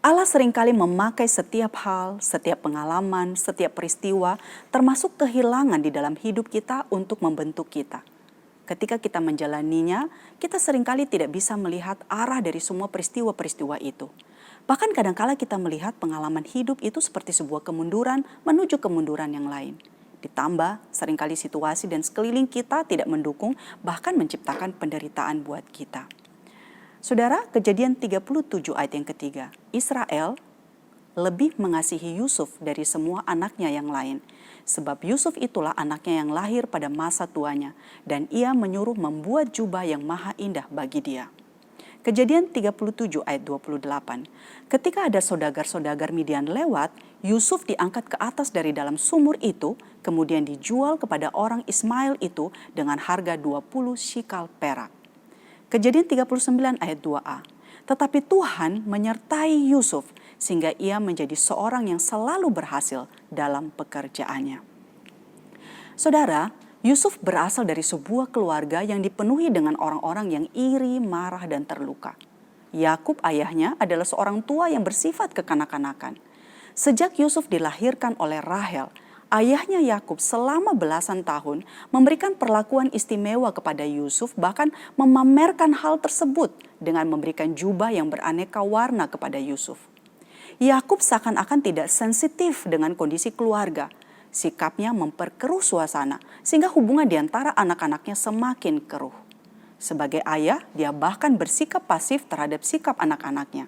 Allah seringkali memakai setiap hal, setiap pengalaman, setiap peristiwa, termasuk kehilangan di dalam hidup kita untuk membentuk kita. Ketika kita menjalaninya, kita seringkali tidak bisa melihat arah dari semua peristiwa-peristiwa itu. Bahkan kadangkala kita melihat pengalaman hidup itu seperti sebuah kemunduran menuju kemunduran yang lain. Ditambah seringkali situasi dan sekeliling kita tidak mendukung, bahkan menciptakan penderitaan buat kita. Saudara, Kejadian 37 ayat yang ketiga, Israel lebih mengasihi Yusuf dari semua anaknya yang lain. Sebab Yusuf itulah anaknya yang lahir pada masa tuanya, dan ia menyuruh membuat jubah yang maha indah bagi dia. Kejadian 37 ayat 28, ketika ada saudagar-saudagar Midian lewat, Yusuf diangkat ke atas dari dalam sumur itu, kemudian dijual kepada orang Ismail itu dengan harga 20 shikal perak. Kejadian 39 ayat 2a. Tetapi Tuhan menyertai Yusuf sehingga ia menjadi seorang yang selalu berhasil dalam pekerjaannya. Saudara, Yusuf berasal dari sebuah keluarga yang dipenuhi dengan orang-orang yang iri, marah, dan terluka. Yakub ayahnya adalah seorang tua yang bersifat kekanak-kanakan. Sejak Yusuf dilahirkan oleh Rahel, ayahnya Yakub selama belasan tahun memberikan perlakuan istimewa kepada Yusuf, bahkan memamerkan hal tersebut dengan memberikan jubah yang beraneka warna kepada Yusuf. Yakub seakan-akan tidak sensitif dengan kondisi keluarga. Sikapnya memperkeruh suasana sehingga hubungan di antara anak-anaknya semakin keruh. Sebagai ayah, dia bahkan bersikap pasif terhadap sikap anak-anaknya.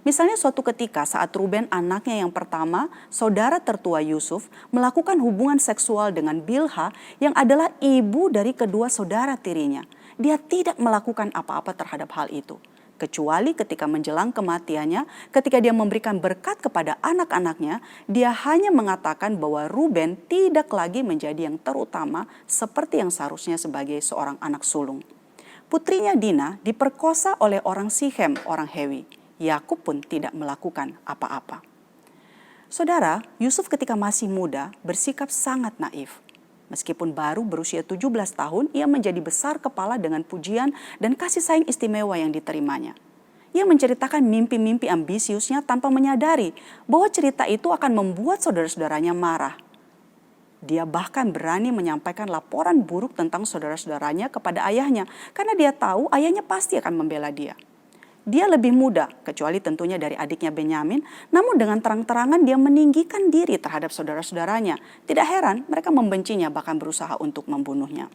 Misalnya suatu ketika saat Ruben anaknya yang pertama, saudara tertua Yusuf, melakukan hubungan seksual dengan Bilha yang adalah ibu dari kedua saudara tirinya. Dia tidak melakukan apa-apa terhadap hal itu. Kecuali ketika menjelang kematiannya, ketika dia memberikan berkat kepada anak-anaknya, dia hanya mengatakan bahwa Ruben tidak lagi menjadi yang terutama seperti yang seharusnya sebagai seorang anak sulung. Putrinya Dina diperkosa oleh orang Sikhem, orang Hewi. Yakub pun tidak melakukan apa-apa. Saudara, Yusuf ketika masih muda bersikap sangat naif. Meskipun baru berusia 17 tahun, ia menjadi besar kepala dengan pujian dan kasih sayang istimewa yang diterimanya. Ia menceritakan mimpi-mimpi ambisiusnya tanpa menyadari bahwa cerita itu akan membuat saudara-saudaranya marah. Dia bahkan berani menyampaikan laporan buruk tentang saudara-saudaranya kepada ayahnya karena dia tahu ayahnya pasti akan membela dia. Dia lebih muda, kecuali tentunya dari adiknya Benyamin, namun dengan terang-terangan dia meninggikan diri terhadap saudara-saudaranya. Tidak heran mereka membencinya, bahkan berusaha untuk membunuhnya.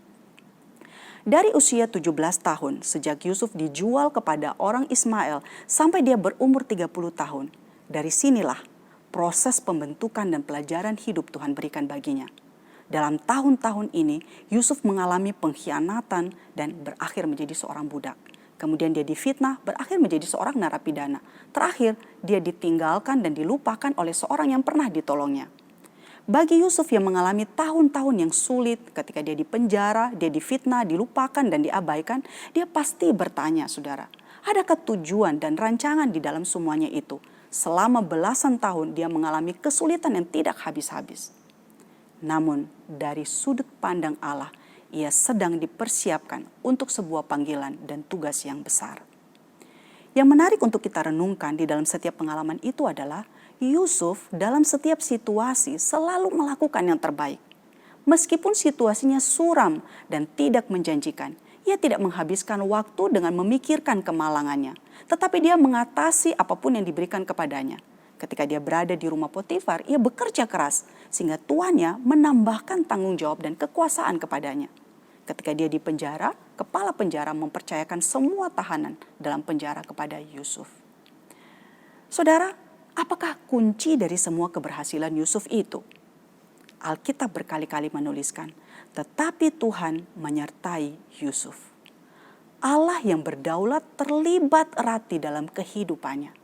Dari usia 17 tahun, sejak Yusuf dijual kepada orang Ismail sampai dia berumur 30 tahun. Dari sinilah proses pembentukan dan pelajaran hidup Tuhan berikan baginya. Dalam tahun-tahun ini, Yusuf mengalami pengkhianatan dan berakhir menjadi seorang budak. Kemudian dia difitnah, berakhir menjadi seorang narapidana. Terakhir, dia ditinggalkan dan dilupakan oleh seorang yang pernah ditolongnya. Bagi Yusuf yang mengalami tahun-tahun yang sulit, ketika dia dipenjara, dia difitnah, dilupakan dan diabaikan, dia pasti bertanya, saudara, adakah tujuan dan rancangan di dalam semuanya itu? Selama belasan tahun dia mengalami kesulitan yang tidak habis-habis. Namun dari sudut pandang Allah, ia sedang dipersiapkan untuk sebuah panggilan dan tugas yang besar. Yang menarik untuk kita renungkan di dalam setiap pengalaman itu adalah Yusuf dalam setiap situasi selalu melakukan yang terbaik. Meskipun situasinya suram dan tidak menjanjikan, ia tidak menghabiskan waktu dengan memikirkan kemalangannya. Tetapi dia mengatasi apapun yang diberikan kepadanya. Ketika dia berada di rumah Potifar, ia bekerja keras sehingga tuannya menambahkan tanggung jawab dan kekuasaan kepadanya. Ketika dia di penjara, kepala penjara mempercayakan semua tahanan dalam penjara kepada Yusuf. Saudara, apakah kunci dari semua keberhasilan Yusuf itu? Alkitab berkali-kali menuliskan, tetapi Tuhan menyertai Yusuf. Allah yang berdaulat terlibat erat di dalam kehidupannya.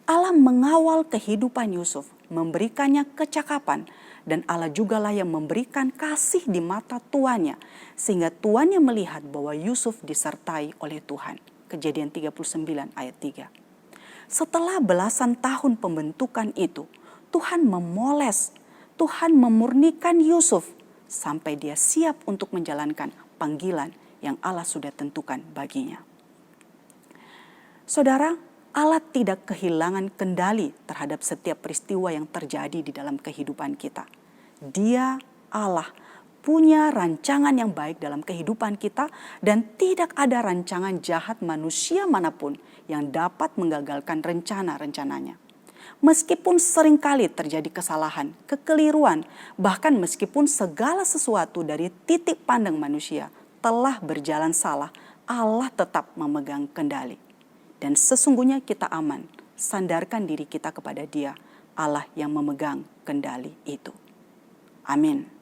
Allah mengawal kehidupan Yusuf, memberikannya kecakapan, dan Allah jugalah yang memberikan kasih di mata tuannya, sehingga tuannya melihat bahwa Yusuf disertai oleh Tuhan. Kejadian 39 ayat 3. Setelah belasan tahun pembentukan itu, Tuhan memoles, Tuhan memurnikan Yusuf sampai dia siap untuk menjalankan panggilan yang Allah sudah tentukan baginya. Saudara, Allah tidak kehilangan kendali terhadap setiap peristiwa yang terjadi di dalam kehidupan kita. Dia, Allah, punya rancangan yang baik dalam kehidupan kita, dan tidak ada rancangan jahat manusia manapun yang dapat menggagalkan rencana-rencananya. Meskipun seringkali terjadi kesalahan, kekeliruan, bahkan meskipun segala sesuatu dari titik pandang manusia telah berjalan salah, Allah tetap memegang kendali. Dan sesungguhnya kita aman, sandarkan diri kita kepada Dia, Allah yang memegang kendali itu. Amin.